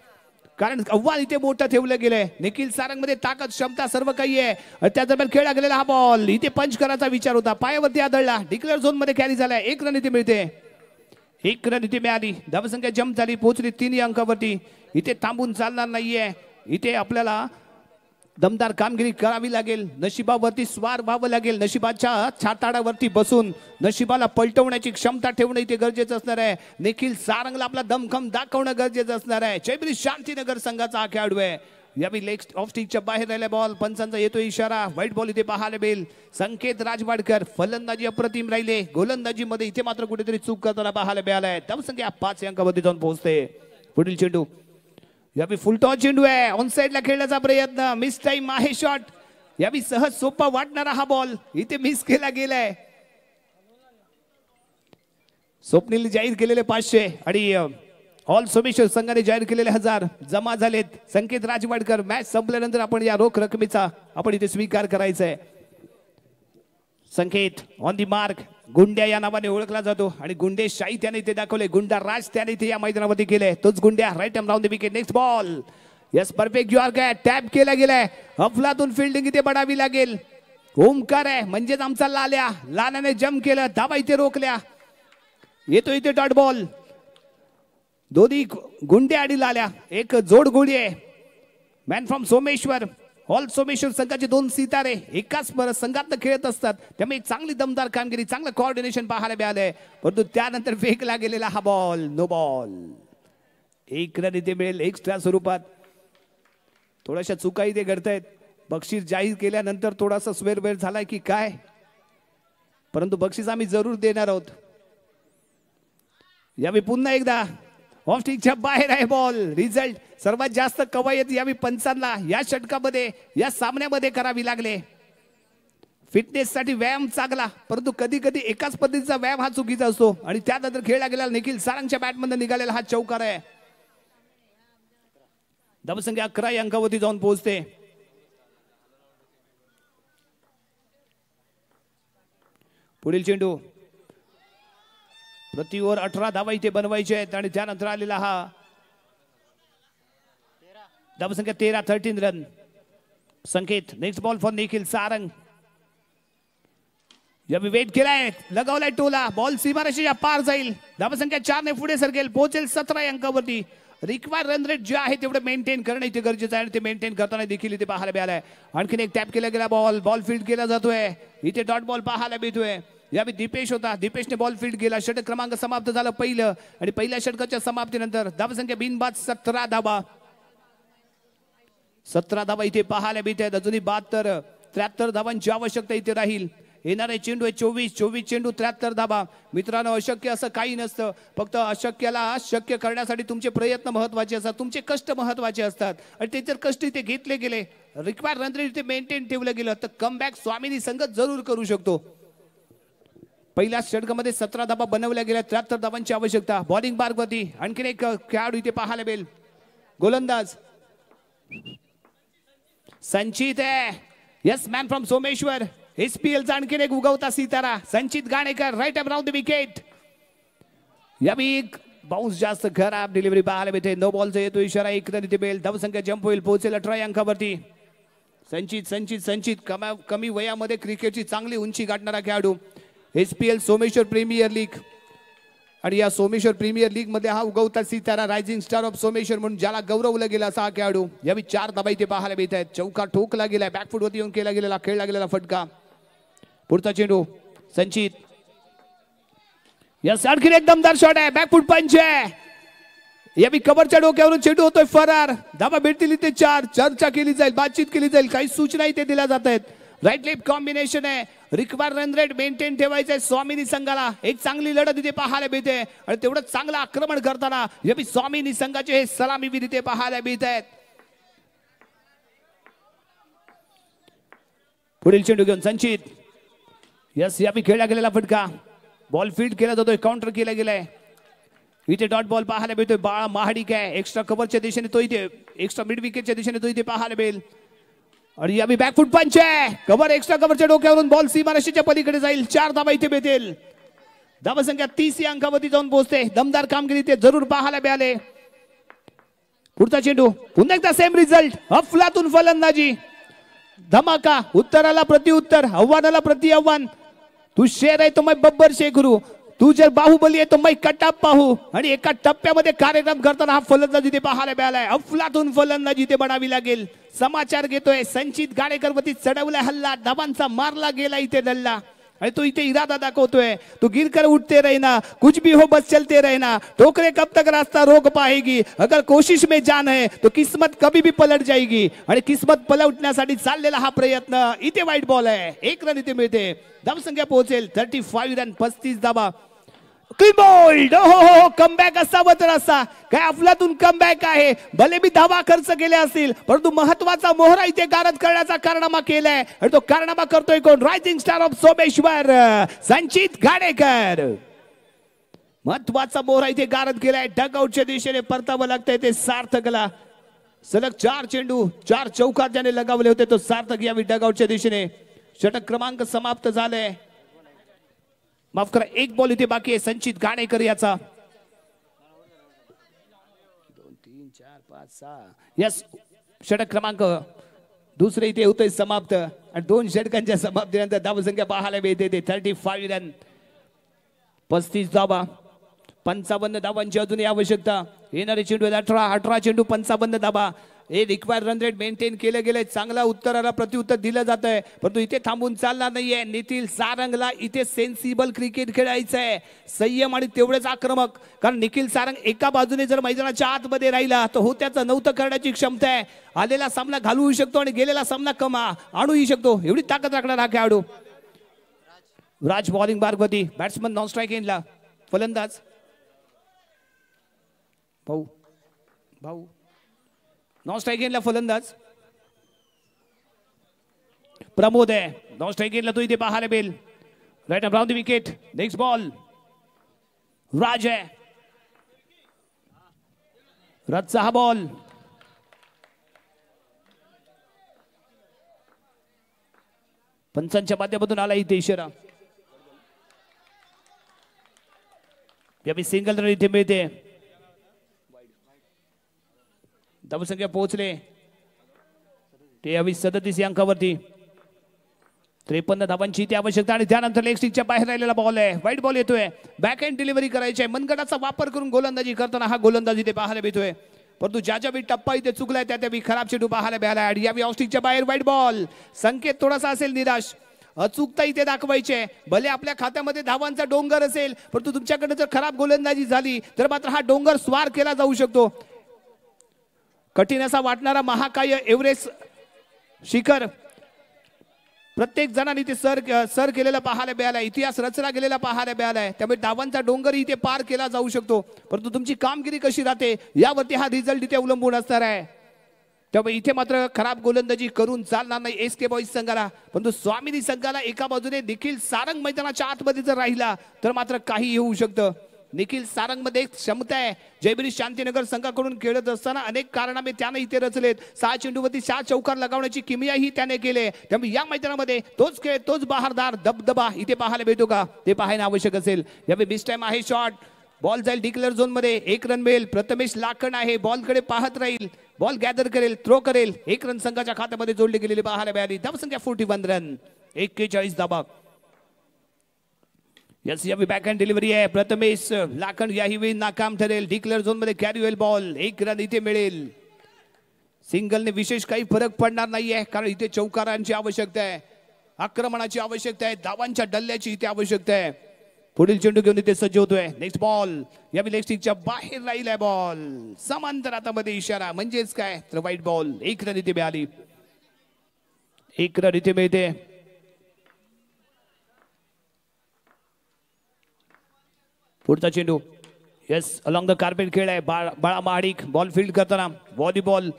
कारण आव्हान इथे मोठं ठेवलं गेलंय. निखिल सारंग मध्ये ताकद क्षमता सर्व काही आहे. त्या दरम्यान खेळला गेलेला हा बॉल इथे पंच करायचा विचार होता, पायावरती आदळला, डिक्लेअर झोन मध्ये कॅरी झालाय. 1 रन इथे मिळते, 1 रन इथे मिळाली. धावसंख्या जम्प झाली, पोहोचली 3 अंकावरती. इथे थांबून चालणार नाहीये, इथे आपल्याला दमदार कामगिरी करावी लागेल. नशिबावरती स्वार व्हावं लागेल. नशिबाच्या छाताडावरती बसून नशिबाला पलटवण्याची क्षमता ठेवणं इथे गरजेचं असणार आहे. निखिल सारंगला आपला दमखम दाखवणं गरजेचं असणार आहे. जयब्री शांतीनगर संघाचा हा खेळाडू आहे. यावेळी लेग ऑफ स्टिकच्या बाहेर राहिला बॉल. पंचांचा येतो इशारा. व्हाईट बॉल इथे पाहायला मिळेल. संकेत राजवाडकर फलंदाजी अप्रतिम राहिले. गोलंदाजीमध्ये इथे मात्र कुठेतरी चूक करताना पाहायला मिळालाय. धावसंख्या 5 अंकावरती जाऊन पोहोचते. पुढील चेंडू यावेळी फुल टॉस चेंडू आहे. ऑन साइडला खेळण्याचा प्रयत्न, मिस टाइम आहे शॉट. यावेळी सहज सोपा वाटणारा हा बॉल इथे मिस केला गेलाय. स्वप्नील जाहीर केलेले 500 आणि ऑल सोमेश्वर संघाने जाहीर केलेले 1000 जमा झालेत. संकेत राजवाडकर मॅच संपल्यानंतर आपण या रोख रकमेचा आपण इथे स्वीकार करायचा आहे. संकेत ऑन दी मार्क. गुंड्या या नावाने ओळखला जातो आणि गुंडे शाही त्याने इथे दाखवले. गुंडा राज त्याने इथे या मैदानामध्ये केले. तोच गुंड्या. Right arm round the wicket. Next ball. Yes perfect yorker आहे. टॅप केला गेलाय. अफलातून फिल्डिंग इथे बढावी लागेल. ओमकार आहे म्हणजेच आमचा लाल्या. लाल्याने जम्प केलं, धावा इथे रोखल्या. येतो इथे डॉट बॉल. दोन्ही गुंड्या आणि लाल्या एक जोड गोळी आहे. Man from Someshwar. All Someshwar संघाचे 2 सितारे एकाच संघात खेळत असतात, त्यामुळे एक चांगली दमदार कामगिरी, चांगलं कोऑर्डिनेशन पाहायला मिळालंय. परंतु त्यानंतर फेकला गेलेला हा बॉल नो बॉल. 1 रन इथे मिळेल एक्स्ट्रा स्वरूपात. थोड्याशा चुका इथे घडतायत. बक्षीस जाहीर केल्यानंतर थोडासा स्वेरवेर झालाय की काय, परंतु बक्षीस आम्ही जरूर देणार आहोत. यावेळी पुन्हा एकदा ऑफ स्टिकच्या बाहेर आहे बॉल. रिझल्ट सर्वात जास्त कवायत यावेळी पंचांना या षटकामध्ये या सामन्यामध्ये करावी लागले. फिटनेस साठी व्यायाम चांगला, परंतु कधी कधी एकाच पद्धतीचा व्यायाम हा चुकीचा असतो आणि त्यानंतर खेळला गेला निखिल सारंगच्या बॅटमधून निघालेला हा चौकार आहे. धावसंख्या 11 या अंकावरती जाऊन पोहोचते. पुढील चेंडू प्रति ओव्हर 18 धावा इथे बनवायचे आहेत आणि त्यानंतर आलेला हा धावसंख्या 13 run. Sanket next ball for Nikhil Sarang. यावेळी वेट केलाय, लगावलाय टोला, बॉल सीमारेषेच्या पार जाईल. धावसंख्या 4 ने पुढे सरकेल, पोहोचेल 17 या अंकावरती. रिक्वायर्ड रन रेट जे आहे तेवढं मेंटेन करणं इथे गरजेचं आहे आणि ते मेंटेन करताना देखील इथे पाहायला मिळालंय. आणखीन एक टॅप केला गेला बॉल फील्ड केला जातोय. इथे डॉट बॉल पाहायला मिळतोय. यावेळी दीपेश होता, दीपेशने बॉल फील्ड केला. षटक क्रमांक समाप्त झालं पहिलं आणि पहिल्या षटकाच्या समाप्तीनंतर धावसंख्या बिनबाद 17 धावा. 17 धावा इथे पाहायला मिळतात. अजूनही 72 73 धावांची आवश्यकता इथे राहील. येणारे चेंडू आहे 24 चेंडू 73 धावा. मित्रांनो, अशक्य असं काही नसतं. फक्त अशक्याला शक्य करण्यासाठी तुमचे प्रयत्न महत्वाचे असतात, तुमचे कष्ट महत्वाचे असतात आणि ते जर कष्ट इथे घेतले गेले, रिक्वायर्ड रन रेट इथे मेंटेन ठेवलं गेलं तर कमबॅक स्वामीनी संघ जरूर करू शकतो. पहिल्या षटकामध्ये 17 धावा बनवल्या गेल्या, 73 धावांची आवश्यकता. बॉलिंग मार्गवरती आणखीन एक खेळाडू इथे पाहायला मिळेल. गोलंदाज संचित आहे. Yes man from Someshwar. SPL चा आणखीन एक उगवता सितारा Sanchit Ganekar, right around the wicket. यावेळी बाउन्स जास्त खराब डिलिव्हरी पाहायला मिळते. नो बॉलचा येतो इशारा. एक रन इथे मिळेल. धावसंख्या जंप होईल, पोहोचेल 18 अंकावरती. संचित कमी वयामध्ये क्रिकेटची चांगली उंची गाठणारा खेळाडू. SPL सोमेश्वर प्रीमियर लीग आणि या सोमेश्वर प्रीमियर लीग मध्ये हा उगवता सितारा, रायझिंग स्टार ऑफ सोमेश्वर म्हणून ज्याला गौरवलं गेला असा हा खेळाडू. यावेळी 4 धावा इथे पाहायला मिळत आहेत. चौका ठोकला गेलाय, बॅकफुट वरती येऊन खेळला गेलेला फटका. पुढचा चेंडू संचित. या आणखीन एक दमदार शॉट आहे, बॅकफुट पंच आहे. यावेळी कव्हरच्या डोक्यावरून चेंडू होतोय फरार. धावा भेटतील इथे 4. चर्चा केली जाईल, बातचीत केली जाईल, काही सूचना इथे दिल्या जात आहेत. राईट लेफ्ट कॉम्बिनेशन आहे. रिक्वायर्ड रन रेट मेंटेन ठेवायचं आहे स्वामीनी संघाला. एक चांगली लढत इथे पाहायला मिळते आणि तेवढं चांगलं आक्रमण करताना यावेळी स्वामीनी संघाचे हे सलामीवीर इथे पाहायला मिळत आहेत. पुढील चेंडू घेऊन संचित. यस, यावेळी खेळला गेलेला फटका. बॉल फील्ड केला जातोय, काउंटर केला गेलाय. इथे डॉट बॉल पाहायला मिळतोय. बाळा महाडिक आहे. एक्स्ट्रा कव्हरच्या दिशेने तो इथे, एक्स्ट्रा मिड विकेटच्या दिशेने तो इथे पाहायला मिळेल. आणि यावेळी बॅकफुट पंच आहे. कव्हर, एक्स्ट्रा कव्हरच्या डोक्यावरून बॉल सीमारेषेच्या पलीकडे जाईल. 4 धावा इथे मिळतील. धावसंख्या 30 या अंकावरती जाऊन पोहोचते. दमदार कामगिरी ते जरूर पाहायला मिळाले. पुढचा चेंडू पुन्हा एकदा सेम रिझल्ट. अफलातून फलंदाजी, धमाका, उत्तराला प्रत्युत्तर, आव्हानाला प्रति आव्हान. तू शेर आहे तो मैं बब्बर शेखरू, तू जर बाहुबली आहे तो मैं कटाप पाहू. आणि एका टप्प्यामध्ये कार्यक्रम करताना हा फलंदाजी ते पाहायला मिळालाय. अफलातून फलंदाजी ते बनावी लागेल. समाचार घेतोय संचित गाडेकर वरती चढवलाय हल्ला, धाबांचा मारला गेला इथे डल्ला आणि तो इथे इरादा दाखवतोय. तू गिरकर उठते रहना, कुछ भी हो बस चलते रहना, ठोकरे कब तक रास्ता रोक पाएगी, अगर कोशिश में जान है तो किस्मत कभी भी पलट जाएगी. आणि किस्मत पलटण्यासाठी चाललेला हा प्रयत्न. इथे वाईट बॉल आहे. 1 रन इथे मिळते. धावसंख्या पोहोचेल 35 रन, 35 धावा. क्लीन हो कमबॅक असावं तर असा काय अफलातून कमबॅक आहे. भले मी धावा खर्च केले असतील परंतु महत्वाचा मोहरा इथे गारद करण्याचा कारनामा केलाय आणि तो कारनामा करतोय कोण? रायझिंग स्टार ऑफ सोमेश्वर संचित गाडेकर. महत्वाचा मोहरा इथे गारद केलाय. डगआउटच्या दिशेने परतावं लागतंय ते सार्थकला. सलग 4 चेंडू 4 चौकार ज्याने लगावले होते तो सार्थक यावेळी डगआउटच्या दिशेने. षटक क्रमांक समाप्त झाले. माफ करा, 1 बॉल इथे बाकी आहे संचित गाणेकर याचा. 2 3 4 5 6 यस, षटक क्रमांक दुसरे इथे होतोय समाप्त आणि 2 षटकांच्या समाप्तीनंतर धावसंख्या पाहायला मिळते ते 35 रन, 35 धावा. 55 धावांची अजूनही आवश्यकता. येणारे चेंडू 18 चेंडू 55 धावा. हे रिक्वायर्ड रन रेट मेंटेन केलं गेलंय. चांगला उत्तराला प्रत्युत्तर दिलं जात आहे परंतु इथे थांबून चालणार नाहीये. निखिल सारंगला इथे सेन्सिबल क्रिकेट खेळायचं आहे, संयम आणि तेवढेच आक्रमक. कारण निखिल सारंग एका बाजूने जर मैदानाच्या आतमध्ये राहिला तर हो त्याचं नव्हतं करण्याची क्षमता आहे. आलेला सामना घालवू शकतो आणि गेलेला सामना कमा आणूही शकतो, एवढी ताकद राखणार हा खेळाडू. राज बॉलिंग मार्गवरती, बॅट्समन नॉन स्ट्राईक एंडला. फलंदाज भाऊ भाऊ नॉन स्ट्राईक गेनला फलंदाज प्रमोद आहे. नॉन स्ट्राईक गेनला तो इथे पाहायला मिळेल. Right around the wicket. Next ball Raj आहे. राजचा हा बॉल पंचांच्या माध्यमातून आला इथे इशारा. यावेळी सिंगल रन इथे मिळते. धावसंख्या पोहोचले ते यावेळी 37 या अंकावरती. 53 धावांची इथे आवश्यकता आणि त्यानंतर लेग स्टिकच्या बाहेर राहिलेला बॉल आहे. वाईट बॉल येतोय. बॅक हँड डिलिव्हरी करायची आहे. मनगटाचा वापर करून गोलंदाजी करताना हा गोलंदाज इथे पाहायला मिळतोय. परंतु ज्या ज्यावेळी टप्पा इथे चुकलाय त्या त्यावेळी खराब चेंडू पाहायला मिळाला. आणि यावेळी ऑफस्टिकच्या बाहेर वाईट बॉल. संकेत थोडासा असेल निराश. अचूकता इथे दाखवायचे. भले आपल्या खात्यामध्ये धावांचा डोंगर असेल परंतु तुमच्याकडे जर खराब गोलंदाजी झाली तर मात्र हा डोंगर स्वार केला जाऊ शकतो. कठीण असा वाटणारा महाकाय एव्हरेस्ट शिखर प्रत्येक जणांनी ते सर केलेला पाहायला मिळाला. इतिहास रचला गेलेला पाहायला मिळालाय. त्यामुळे धावांचा डोंगर इथे पार केला जाऊ शकतो. परंतु तुमची कामगिरी कशी राहते यावरती हा रिझल्ट इथे अवलंबून असणार आहे. त्यामुळे इथे मात्र खराब गोलंदाजी करून चालणार नाही एसके बॉईज संघाला. परंतु स्वामिनी संघाला एका बाजूने निखिल सारंग मैदानाच्या आतमध्ये जर राहिला तर मात्र काही येऊ शकतं. निखिल सारंग मध्ये क्षमता आहे. जयबिरी शांतीनगर संघाकडून खेळत असताना अनेक कारनामे त्याने इथे रचलेत. 6 चेंडूवरती 6 चौकार लगावण्याची किमयाही त्याने केले. त्यामुळे या मैदानामध्ये तोच खेळ तोच बहारदार दबदबा इथे पाहायला मिळतो का ते पाहणं आवश्यक असेल. यावेळी मिस टाइम आहे. शॉट बॉल जाईल डिक्लेअर झोन मध्ये. 1 रन मिळेल. प्रथमेश लाखन आहे. बॉल कडे पाहत राहील. बॉल गॅदर करेल. थ्रो करेल. 1 रन संघाच्या खात्यामध्ये जोडले गेलेले पाहायला मिळाली. धावसंख्या 41 रन. 41 धावा. यस यावेळी बॅक हँड डिलिव्हरी आहे. प्रथमेश लाखन याही वेळी नाकाम ठरेल. डिक्लेअर झोन मध्ये कॅरी होईल बॉल. 1 रन इथे मिळेल. सिंगलने विशेष काही फरक पडणार नाहीये कारण इथे चौकारांची आवश्यकता आहे. आक्रमणाची आवश्यकता आहे. धावांच्या डल्ल्याची इथे आवश्यकता आहे. पुढील चेंडू घेऊन इथे सज्ज होतोय. नेक्स्ट बॉल यावेळी लेग स्टिकच्या बाहेर राहिलाय बॉल. समांतर हातामध्ये इशारा म्हणजेच काय तर वाईट बॉल. 1 रन इथे मिळाली. 1 रन इथे मिळते. पुढचा चेंडू यस अलॉंग द कार्पेट खेळ आहे. बाळा महाडिक बॉल फील्ड करताना. व्हॉलीबॉल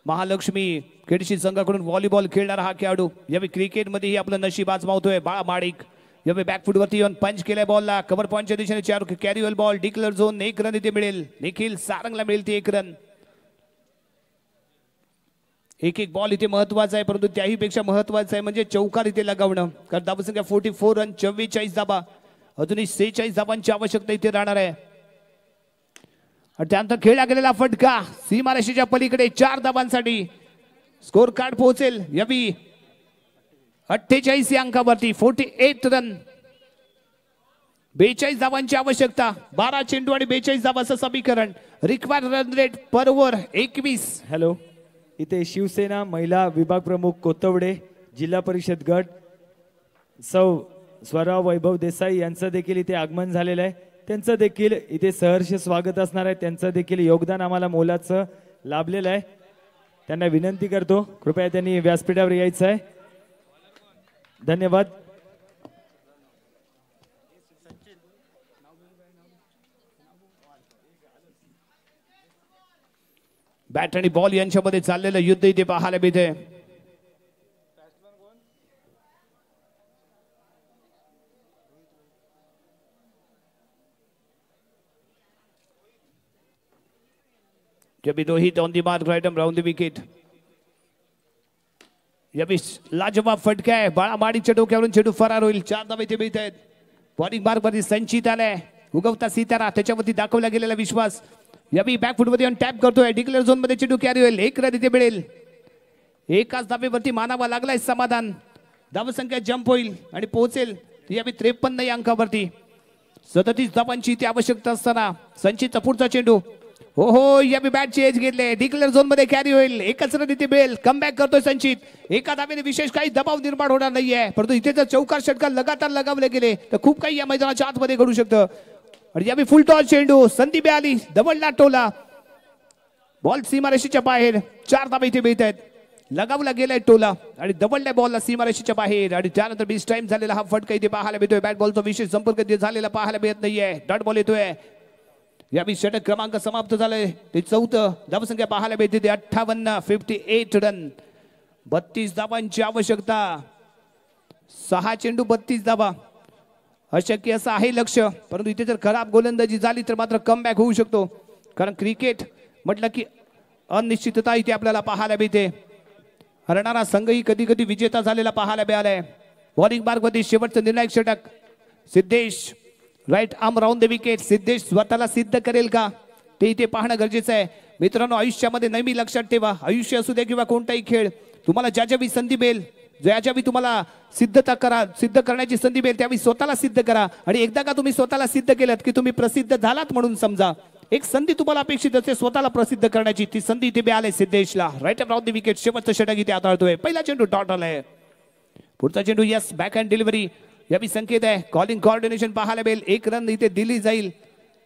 महालक्ष्मी खेडशी संघाकडून व्हॉलीबॉल खेळणारा हा खेळाडू यावेळी क्रिकेटमध्येही आपलं नशीब आजमावतोय. बाळा महाडिक यावेळी बॅकफुटवरती येऊन पंच केलाय बॉलला. कव्हर पॉईंटच्या दिशेने 4 कॅरी होईल बॉल. Declare zone. 1 रन इथे मिळेल. निखिल सारंगला मिळेल ती 1 रन. एक बॉल इथे महत्वाचा आहे परंतु त्याही पेक्षा महत्वाचं आहे म्हणजे चौकार इथे लगावणं. कारण धावसंख्या 44 रन 44 धावा. अजूनही 46 धावांची आवश्यकता इथे राहणार आहे. आणि त्यानंतर खेळला गेलेला फटका सीमारेषेच्या पलीकडे 4 धावांसाठी स्कोर कार्ड पोहोचेल. यावी 48 या अंकावरती 48 रन. 42 धावांची आवश्यकता. 12 चेंडू आणि 42 धावा असं समीकरण. रिक्वायर्ड रन रेट पर ओव्हर 21. हॅलो इथे शिवसेना महिला विभाग प्रमुख कोतवडे जिल्हा परिषद गट सौ स्वरा वैभव देसाई यांचं देखील इथे आगमन झालेलं आहे. त्यांचं देखील इथे सहर्ष स्वागत असणार आहे. त्यांचं देखील योगदान आम्हाला मोलाचं लाभलेलं आहे. त्यांना विनंती करतो कृपया त्यांनी व्यासपीठावर यायचं आहे. धन्यवाद. बॅट आणि बॉल यांच्यामध्ये चाललेलं युद्ध इथे पाहायला मिळते. Rohit on the mark right round the wicket. यावेळी लाजवाब फटका आहे. बाळा माडीच्या डोक्यावरून चेंडू फरार होईल. 4 धावा इथे मिळत आहेत. बॉलिंग मार्क वरती संचित आलाय. उगवता सितारा त्याच्यावरती दाखवला गेलेला विश्वास. यावेळी बॅकफुटमध्ये टॅप करतोय. डिक्लेअर झोन मध्ये चेंडू कॅरी होईल. 1 रन इथे मिळेल. एकाच धावेवरती मानावा लागलाय समाधान. धावसंख्या जंप होईल आणि पोहोचेल यावेळी 53 या अंकावरती. 37 धावांची इथे आवश्यकता असताना संचितचा पुढचा चेंडू. हो यावेळी बॅटची एज घेतले. डिक्लेअर झोन मध्ये कॅरी होईल. 1च रन इथे मिळेल. कमबॅक करतोय संचित. एका धावेने विशेष काही दबाव निर्माण होणार नाहीये परंतु इथे जर चौकार षटकार लगातार लगावले गेले तर खूप काही या मैदानाच्या आतमध्ये घडू शकतं. आणि यावेळी फुल टॉस चेंडू. संदीप आली दबडला टोला. बॉल सीमारेषेच्या बाहेर. 4 धावा इथे मिळत आहेत. लगावला गेलाय टोला आणि दबडल्या बॉलला सीमारेषेच्या बाहेर. आणि त्यानंतर मिस टाइम झालेला हा फटका इथे पाहायला मिळतोय. बॅट बॉलचा विशेष संपर्क झालेला पाहायला मिळत नाहीये. डॉट बॉल येतोय. यावेळी षटक क्रमांक समाप्त झालाय. ते चौथं धावसंख्या पाहायला मिळते ते 58 58 रन. 32 धावांची आवश्यकता. 6 चेंडू 32 धावा. अशक्य असं आहे लक्ष्य, परंतु इथे जर खराब गोलंदाजी झाली तर मात्र कमबॅक होऊ शकतो. कारण क्रिकेट म्हटलं की अनिश्चितता इथे आपल्याला पाहायला मिळते. हरणारा संघही कधी कधी विजेता झालेला पाहायला मिळालाय. बॉलिंग मार्गमध्ये शेवटचं निर्णायक षटक. Siddhesh right arm round the wicket. Siddhesh स्वतःला सिद्ध करेल का ते इथे पाहणं गरजेचं आहे. मित्रांनो, आयुष्यामध्ये नेहमी लक्षात ठेवा, आयुष्य असू दे किंवा कोणताही खेळ, तुम्हाला ज्या ज्यावेळी संधी मिळेल, ज्या ज्यावेळी तुम्हाला सिद्ध करण्याची संधी मिळेल त्यावेळी स्वतःला सिद्ध करा. आणि एकदा का तुम्ही स्वतःला सिद्ध केलं की तुम्ही प्रसिद्ध झालात म्हणून समजा. एक संधी तुम्हाला अपेक्षित असते स्वतःला प्रसिद्ध करण्याची, ती संधी इथे मिळाली सिद्धेशला. Right around the wicket. शेवटचं षटक इथे हाताळतोय. पहिला चेंडू डॉट आलाय. पुढचा चेंडू यस बॅक हँड डिलिव्हरी. यावी संकेत आहे. कॉलिंग कोऑर्डिनेशन पाहायला मिळेल. 1 रन इथे दिली जाईल,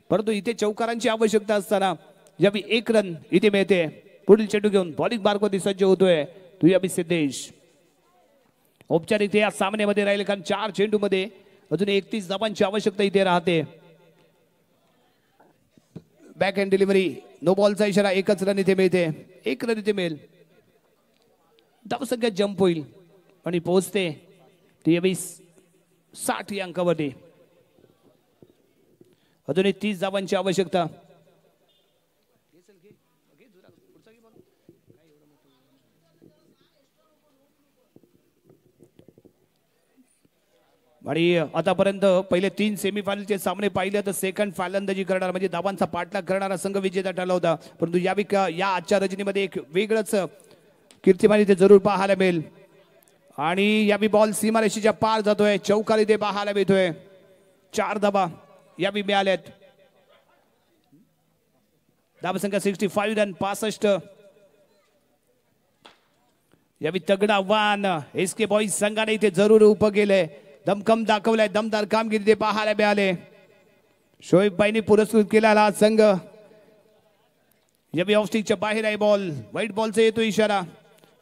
परंतु इथे चौकारांची आवश्यकता असताना यावी 1 रन इथे मिळते. पुढील चेंडू घेऊन बॉलिंग मार्गमध्ये सज्ज होतोय तू यावी सिद्धेश. औपचारिक या सामन्यामध्ये राहील, कारण 4 चेंडू मध्ये अजून 31 धावांची आवश्यकता इथे राहते. Back hand delivery. नो बॉलचा इशारा. 1च रन इथे मिळते. 1 रन इथे मिळेल. धावसंख्या जंप होईल आणि पोहोचते 23-60 या अंकावरती. अजूनही 30 धावांची आवश्यकता. आणि आतापर्यंत पहिले 3 सेमीफायनलचे सामने पाहिले तर सेकंड फलंदाजी करणार म्हणजे धावांचा पाठलाग करणारा संघ विजेता ठरला होता. परंतु या आजच्या रजनीमध्ये एक वेगळंच कीर्तिमान इथे जरूर पाहायला मिळेल. आणि यावी बॉल सीमारेषेच्या पार जातोय. चौकार इथे पाहायला मिळतोय. 4 धावा यावी मिळाल्यात. धावसंख्या 65 रन 65. यावी तगडा आव्हान एसके बॉईज संघाने इथे जरूर उभं केलंय. दमखम दाखवलाय. दमदार कामगिरी ते पाहायला मिळाले. शोएब भाईने पुरस्कृत केलेला संघ. यावी ऑफस्टिकच्या बाहेर आहे बॉल. व्हाईट बॉलचा येतो इशारा.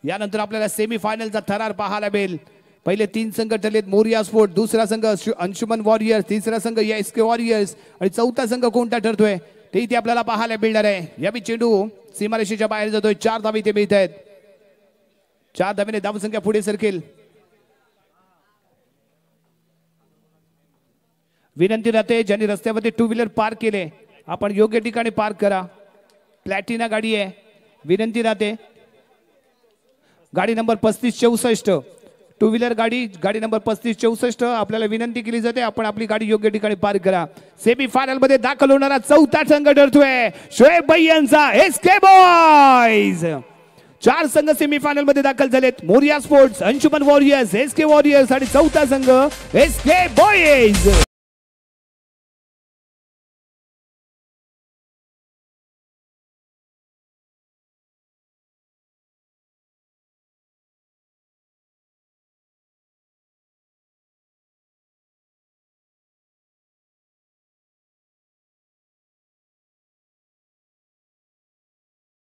यानंतर आपल्याला सेमीफायनलचा थरार पाहायला मिळेल. पहिले 3 संघ ठरलेत. मोरिया स्पोर्ट, दुसरा संघ अंशुमन वॉरियर्स, तिसरा संघ एसके वॉरियर्स आणि चौथा संघ कोणता ठरतोय ते इथे आपल्याला पाहायला मिळणार आहे. यावी चेंडू सीमारेषेच्या बाहेर जातोय. 4 धावे इथे मिळत आहेत. 4 धावेने धावसंख्या पुढे सरकेल. विनंती राहते, ज्यांनी रस्त्यामध्ये 2 व्हीलर पार्क केले आपण योग्य ठिकाणी पार्क करा. प्लॅटिना गाडी आहे. विनंती राहते. गाडी नंबर 3564 2 व्हीलर गाडी नंबर 3564 आपल्याला विनंती केली जाते आपण आपली गाडी योग्य ठिकाणी पार्क करा. सेमी फायनल मध्ये दाखल होणारा 4था संघ ठरतोय शोएब भाई यांचा एसके बॉयज. 4 संघ सेमी फायनल मध्ये दाखल झालेत. Moriya sports, Anshuman warriors, SK warriors आणि 4था संघ एसके बॉयज.